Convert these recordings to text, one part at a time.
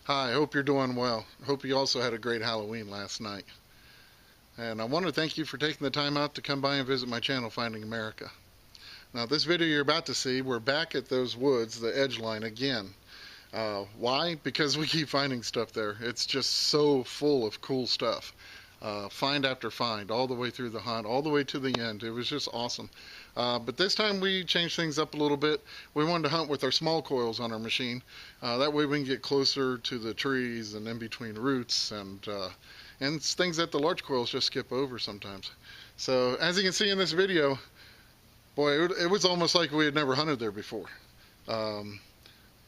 Hi, I hope you're doing well. I hope you also had a great Halloween last night. And I want to thank you for taking the time out to come by and visit my channel, Finding America. Now, this video you're about to see, we're back at those woods, the edge line again. Why? Because we keep finding stuff there. It's just so full of cool stuff. Find after find, all the way through the hunt, all the way to the end. It was just awesome. But this time we changed things up a little bit. We wanted to hunt with our small coils on our machine. That way we can get closer to the trees and in between roots and things that the large coils just skip over sometimes. So as you can see in this video, boy, it was almost like we had never hunted there before.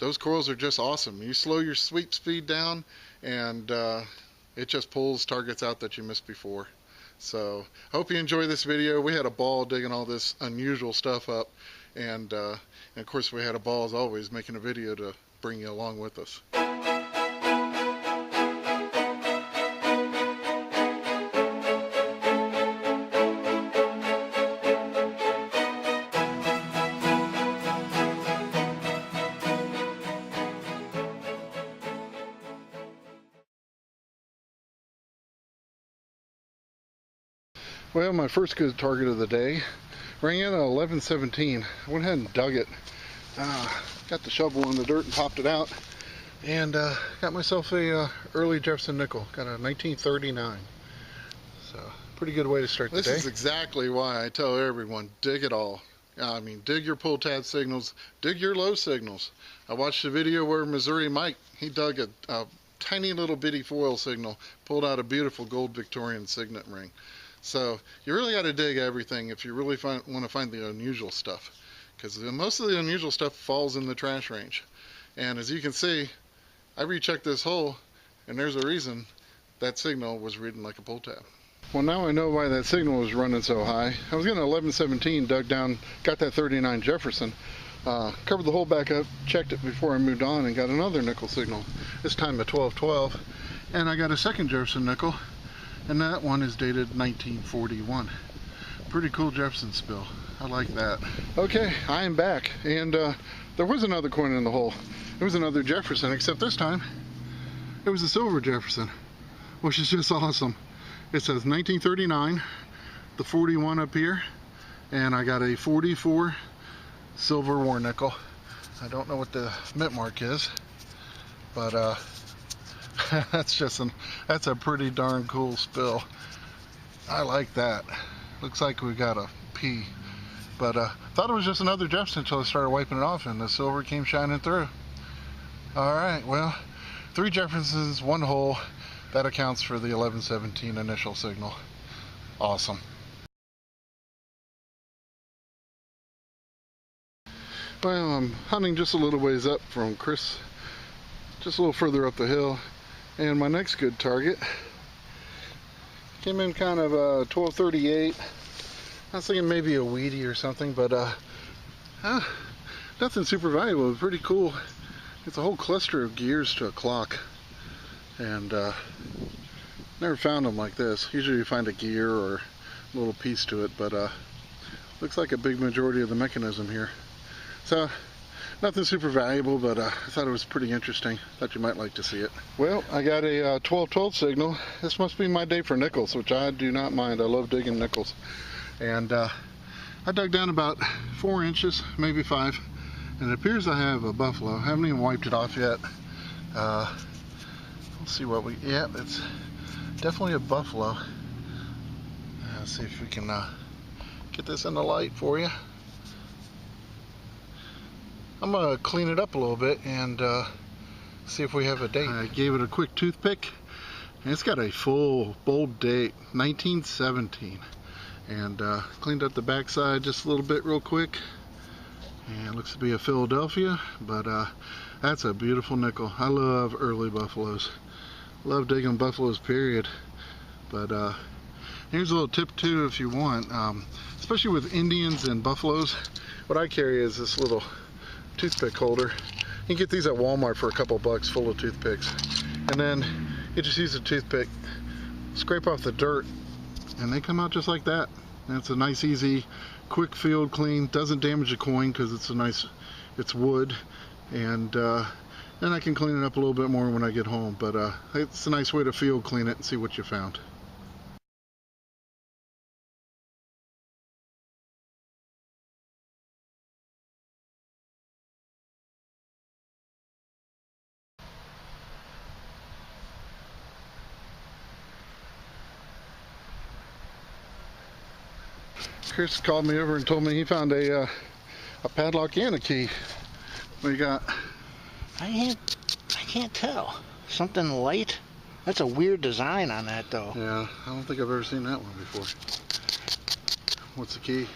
Those coils are just awesome. You slow your sweep speed down and it just pulls targets out that you missed before. So I hope you enjoy this video. We had a ball digging all this unusual stuff up, and of course we had a ball as always making a video to bring you along with us. Well, my first good target of the day rang in at 11:17. I went ahead and dug it. Got the shovel in the dirt and popped it out, and got myself a early Jefferson nickel. Got a 1939. So pretty good way to start the day. This is exactly why I tell everyone, dig it all. I mean, dig your pull tab signals, dig your low signals. I watched a video where Missouri Mike, he dug a tiny little bitty foil signal, pulled out a beautiful gold Victorian signet ring. So you really got to dig everything if you really want to find the unusual stuff, because most of the unusual stuff falls in the trash range. And as you can see, I rechecked this hole, and there's a reason that signal was reading like a pull tab. Well, now I know why that signal was running so high. I was getting 11:17, dug down, got that 39 Jefferson, covered the hole back up, checked it before I moved on, and got another nickel signal, this time at 12:12, and I got a second Jefferson nickel. And that one is dated 1941. Pretty cool Jefferson spill. I like that. Okay, I am back, and there was another coin in the hole. It was another Jefferson, except this time it was a silver Jefferson, which is just awesome. It says 1939, the 41 up here, and I got a 44 silver war nickel. I don't know what the mint mark is, but that's a pretty darn cool spill. I like that. Looks like we got a P, but thought it was just another Jefferson until I started wiping it off and the silver came shining through. All right, well, 3 Jeffersons, 1 hole. That accounts for the 11:17 initial signal. Awesome. Well, I'm hunting just a little ways up from Chris, just a little further up the hill. And my next good target came in kind of 12:38. I was thinking maybe a weedy or something, but nothing super valuable. Pretty cool. It's a whole cluster of gears to a clock, and never found them like this. Usually you find a gear or a little piece to it, but looks like a big majority of the mechanism here. So nothing super valuable, but I thought it was pretty interesting. Thought you might like to see it. Well, I got a 12:12 signal. This must be my day for nickels, which I do not mind. I love digging nickels. And I dug down about 4 inches, maybe 5, and it appears I have a buffalo. I haven't even wiped it off yet. Let's see what yeah, it's definitely a buffalo. Let's see if we can get this in the light for you. I'm going to clean it up a little bit and see if we have a date. I gave it a quick toothpick, and it's got a full bold date, 1917. And cleaned up the backside just a little bit real quick. And it looks to be a Philadelphia, but that's a beautiful nickel. I love early buffaloes. Love digging buffaloes, period. But here's a little tip too if you want. Especially with Indians and buffaloes, what I carry is this little toothpick holder. You can get these at Walmart for a couple bucks, full of toothpicks. And then you just use a toothpick, scrape off the dirt, and they come out just like that. And it's a nice, easy, quick field clean. Doesn't damage the coin because it's wood, and And I can clean it up a little bit more when I get home, but it's a nice way to field clean it and see what you found. Chris called me over and told me he found a padlock and a key. What do you got? I can't tell. Something light? That's a weird design on that though. Yeah, I don't think I've ever seen that one before. What's the key?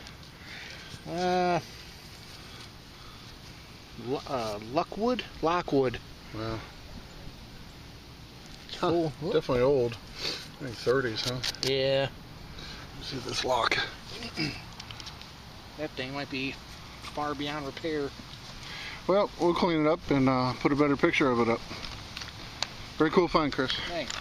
Lockwood? Lockwood. Wow. Cool. Definitely old. I think 30s, huh? Yeah. Let's see this lock. That thing might be far beyond repair. Well, we'll clean it up and put a better picture of it up. Very cool find, Chris. Thanks.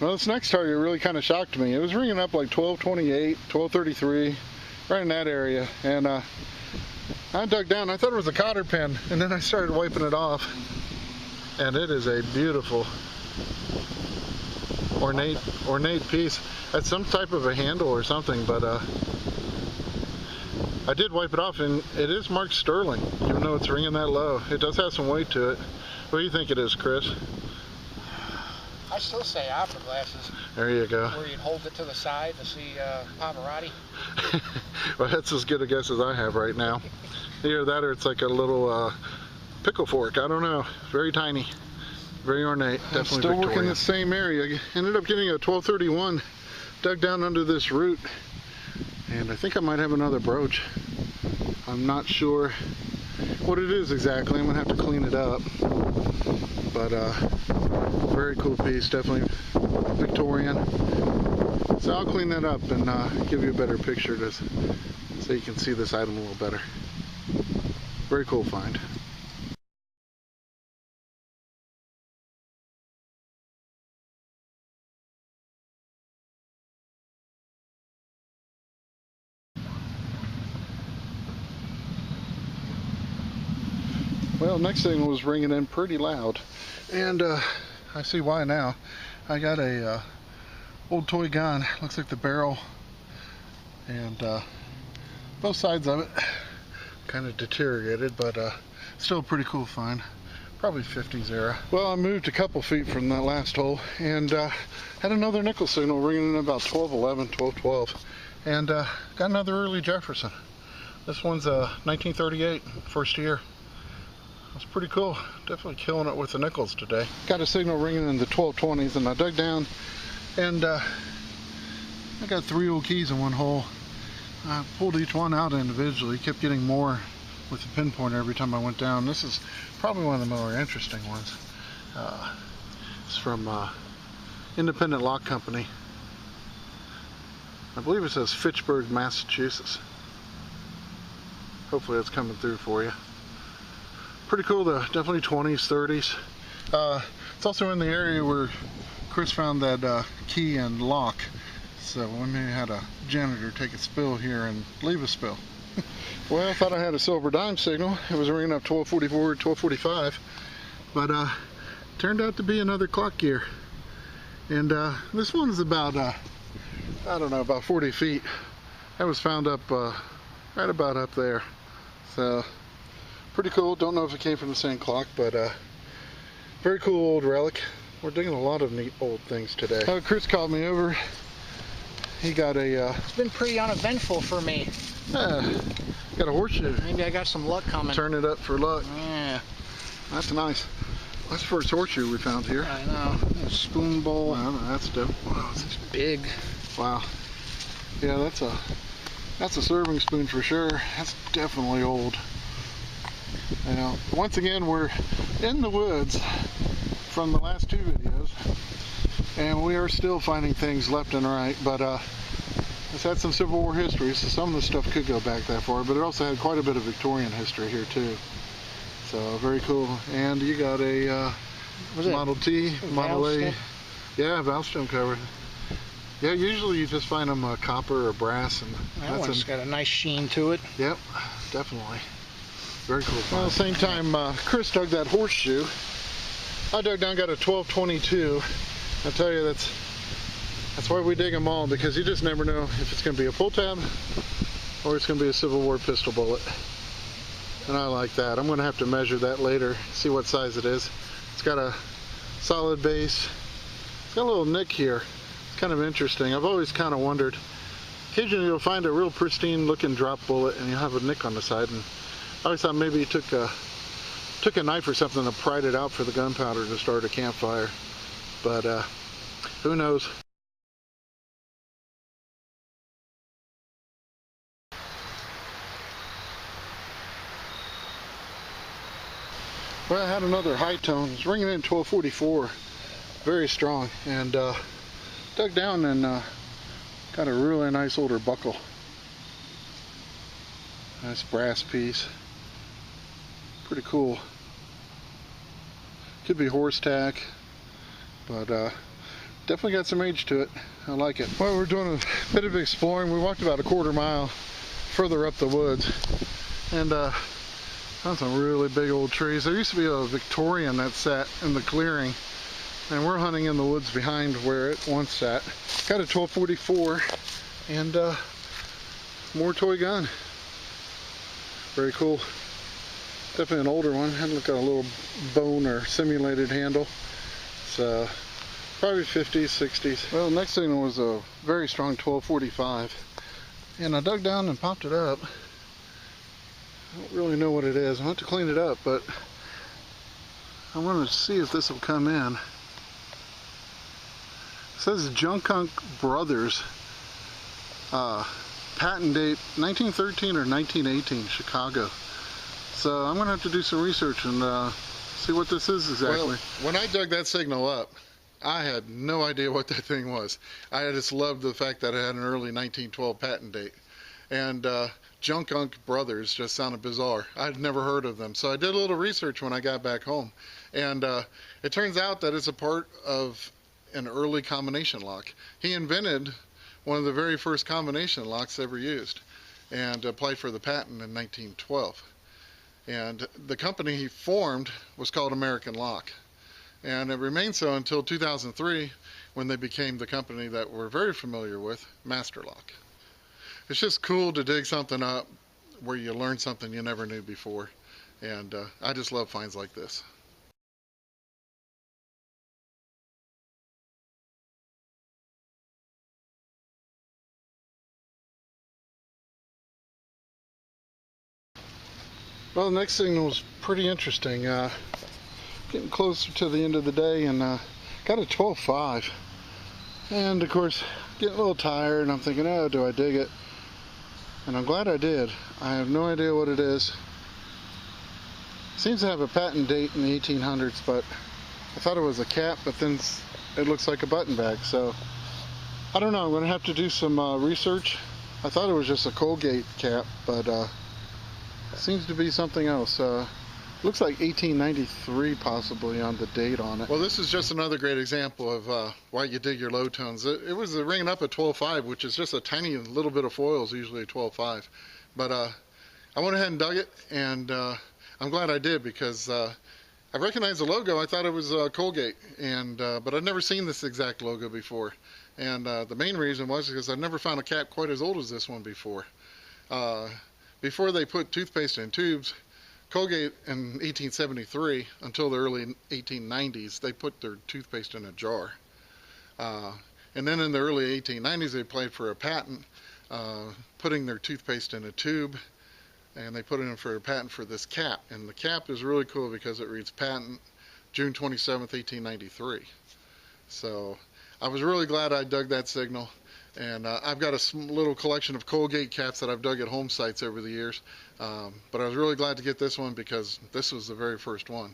Well, this next target really kind of shocked me. It was ringing up like 1228, 1233, right in that area. And I dug down. I thought it was a cotter pin, and then I started wiping it off. And it is a beautiful, ornate piece. That's some type of a handle or something, but I did wipe it off, and it is marked sterling, even though it's ringing that low. It does have some weight to it. What do you think it is, Chris? I still say opera glasses. There you go. Where you'd hold it to the side to see Pavarotti. Well, that's as good a guess as I have right now. Either that or it's like a little pickle fork. I don't know. Very tiny. Very ornate. Definitely still Victorian. Working the same area. Ended up getting a 1231 dug down under this root. And I think I might have another brooch. I'm not sure what it is exactly. I'm going to have to clean it up. But very cool piece, definitely Victorian. So I'll clean that up and give you a better picture so you can see this item a little better. Very cool find. Well, next thing was ringing in pretty loud, and I see why now. I got a old toy gun. Looks like the barrel and both sides of it kind of deteriorated, but still a pretty cool find. Probably 50s era. Well, I moved a couple feet from that last hole and had another nickel signal ringing in about 1211, 1212, and got another early Jefferson. This one's 1938, first year. That's pretty cool. Definitely killing it with the nickels today. Got a signal ringing in the 1220s, and I dug down and I got 3 old keys in one hole. I pulled each one out individually, kept getting more with the pinpointer every time I went down. This is probably one of the more interesting ones. It's from Independent Lock Company. I believe it says Fitchburg, Massachusetts. Hopefully that's coming through for you. Pretty cool though, definitely 20s, 30s. It's also in the area where Chris found that key and lock. So we may have had a janitor take a spill here and leave a spill. Well, I thought I had a silver dime signal. It was ringing up 1244, 1245. But turned out to be another clock gear. And this one's about, I don't know, about 40 feet. That was found up, right about up there. So, pretty cool. Don't know if it came from the same clock, but very cool old relic. We're digging a lot of neat old things today. Chris called me over. He got a... It's been pretty uneventful for me. Got a horseshoe. Maybe I got some luck coming. Turn it up for luck. Yeah. That's nice. That's the first horseshoe we found here. I know. A spoon bowl. Wow, that's dope. Wow, it's big. Wow. Yeah, that's a serving spoon for sure. That's definitely old. Now, once again, we're in the woods from the last 2 videos, and we are still finding things left and right, but it's had some Civil War history, so some of the stuff could go back that far, but it also had quite a bit of Victorian history here too. So, very cool. And you got a Model T, Model A. Yeah, valve stem cover. Yeah, usually you just find them copper or brass, and That one's got a nice sheen to it. Yep, definitely. Very cool. Well, at the same time, Chris dug that horseshoe. I dug down, got a 1222. I tell you, that's why we dig them all, because you just never know if it's going to be a pull tab or it's going to be a Civil War pistol bullet. And I like that. I'm going to have to measure that later, see what size it is. It's got a solid base. It's got a little nick here. It's kind of interesting. I've always kind of wondered. Occasionally you'll find a real pristine looking drop bullet and you'll have a nick on the side. And I always thought maybe you took a knife or something and pried it out for the gunpowder to start a campfire. But who knows? Well, I had another high tone. It's ringing in 1244, very strong, and dug down and got a really nice older buckle. Nice brass piece. Pretty cool. Could be horse tack, but definitely got some age to it. I like it. Well, we're doing a bit of exploring. We walked about a quarter mile further up the woods, and found some really big old trees. There used to be a Victorian that sat in the clearing, and we're hunting in the woods behind where it once sat. Got a 1244 and more toy gun. Very cool. Definitely an older one. Had got a little bone or simulated handle. It's probably 50s, 60s. Well, the next signal was a very strong 1245, and I dug down and popped it up. I don't really know what it is. I'll have to clean it up, but I want to see if this will come in. It says Junkunk Brothers, patent date 1913 or 1918, Chicago. So I'm going to have to do some research and see what this is exactly. Well, when I dug that signal up, I had no idea what that thing was. I just loved the fact that it had an early 1912 patent date. And Junkunk Brothers just sounded bizarre. I'd never heard of them. So I did a little research when I got back home. And it turns out that it's a part of an early combination lock. He invented one of the very first combination locks ever used and applied for the patent in 1912. And the company he formed was called American Lock. And it remained so until 2003, when they became the company that we're very familiar with, Master Lock. It's just cool to dig something up where you learn something you never knew before. And I just love finds like this. Well, the next signal was pretty interesting. Getting closer to the end of the day, and got a 12.5. And of course, getting a little tired, and I'm thinking, oh, do I dig it? And I'm glad I did. I have no idea what it is. It seems to have a patent date in the 1800s, but I thought it was a cap, but then it looks like a button bag. So I don't know. I'm going to have to do some research. I thought it was just a Colgate cap, but it seems to be something else. Looks like 1893 possibly on the date on it. Well, this is just another great example of why you dig your low tones. It was ringing up at 12.5, which is just a tiny little bit of foils, usually a 12.5. But I went ahead and dug it, and I'm glad I did, because I recognized the logo. I thought it was Colgate, and but I'd never seen this exact logo before. And the main reason was because I've never found a cap quite as old as this one before. Before they put toothpaste in tubes, Colgate in 1873 until the early 1890s, they put their toothpaste in a jar. And then in the early 1890s, they applied for a patent, putting their toothpaste in a tube, and they put it in for a patent for this cap. And the cap is really cool because it reads patent June 27th, 1893. So I was really glad I dug that signal. And I've got a little collection of Colgate caps that I've dug at home sites over the years. But I was really glad to get this one because this was the very first one.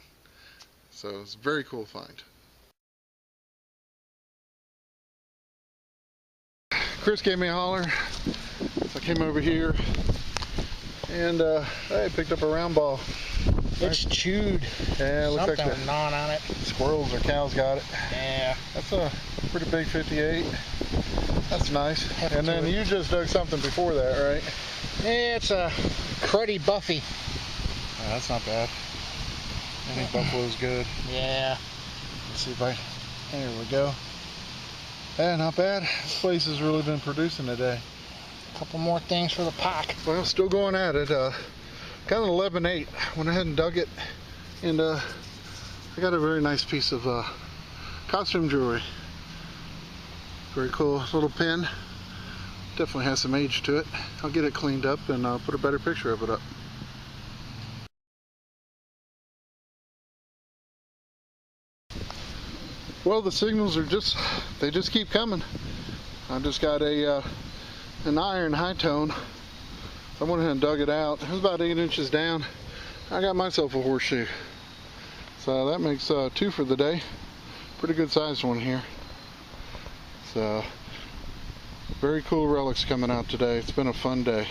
So it's a very cool find. Chris gave me a holler. So I came over here And I picked up a round ball. It's chewed. Yeah, it looks Something like the gnawing on it. squirrels or cows got it. Yeah. That's a pretty big 58. That's nice. Have And then to- you just dug something before that, right? Yeah, it's a cruddy buffy. Oh, that's not bad. I think buffalo's good. Yeah. Let's see if I... There we go. Yeah, not bad. This place has really been producing today. A couple more things for the pack. Well, still going at it. Got an 11.8. Went ahead and dug it. And I got a very nice piece of costume jewelry. Very cool little pin. Definitely has some age to it. I'll get it cleaned up and put a better picture of it up. Well, the signals are they just keep coming. I just got an iron high tone. I went ahead and dug it out. It was about 8 inches down. I got myself a horseshoe. So that makes 2 for the day. Pretty good sized one here. So very cool relics coming out today. It's been a fun day.